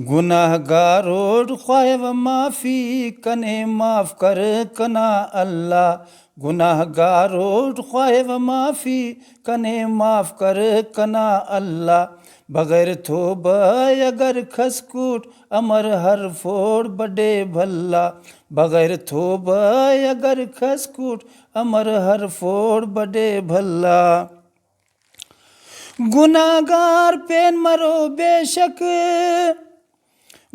گناہ گاروڑ خواہ و معافی کنے معاف کر کنا اللہ گناہ گاروڑ خواہ و معافی کنے معاف کر کنا اللہ بغیر توبہ اگر کھسکوٹ امر ہر فوڑ بڑے بھلا بغیر توبہ اگر کھسکوٹ امر ہر فوڑ بڑے بھلا گناہ گار پین مرو بے شک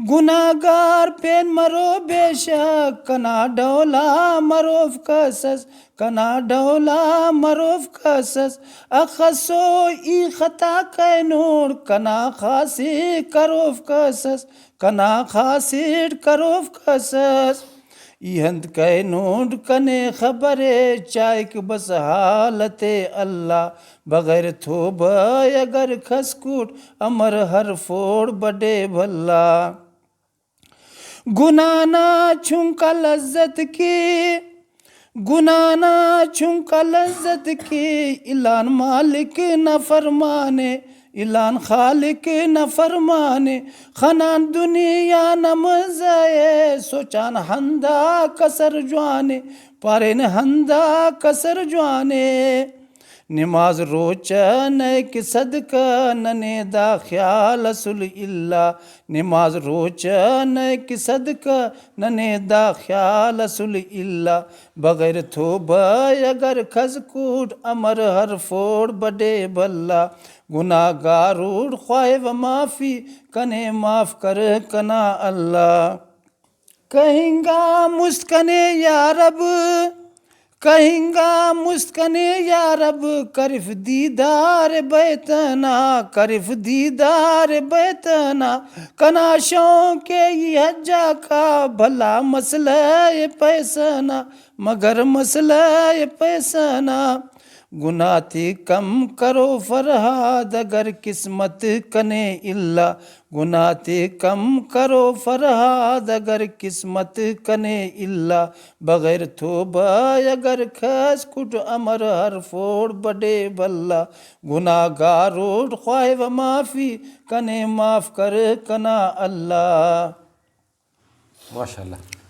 گناہ گار پین مرو بے شک کنا ڈولا مروف کسس کنا ڈولا مروف کسس اخسو ای خطا کینوڑ کنا خاصی کروف کسس کنا خاصیٹ کروف کسس ای ہند کینوڑ کنے خبرے چائک بس حالت اللہ بغیر توبہ اگر کھسکوٹ امر ہر فوڑ بڑے بھلا گناہ نہ چھنکا لذت کی گناہ نہ چھنکا لذت کی اعلان مالک نہ فرمانے اعلان خالق نہ فرمانے خنان دنیا نہ مزائے سوچان ہندا کسر جوانے پارین ہندا کسر جوانے نماز روچہ نیک صدقہ ننے دا خیال اصل اللہ نماز روچہ نیک صدقہ ننے دا خیال اصل اللہ بغیر توبہ اگر کھسکوٹ امر ہر فوڑ بڑے بھلا گناہ گاروڑ خواہ و معافی کنے معاف کر کنا اللہ کہیں گا مسکنے یا رب کہیں گا مسکنے یا رب کرف دیدار بیتنا کرف دیدار بیتنا کنا شوق یہ حجا کا بھلا مسئلہ پیسنا مگر مسئلہ پیسنا گناہ تی کم کرو فرہاد اگر قسمت کنے اللہ گناہ تی کم کرو فرہاد اگر قسمت کنے اللہ بغیر توبہ اگر کھس کٹ امر ہر فوڑ بڑے بھلا گناہ گاروڑ خواہ و معافی کنے معاف کر کنا اللہ ماشاءاللہ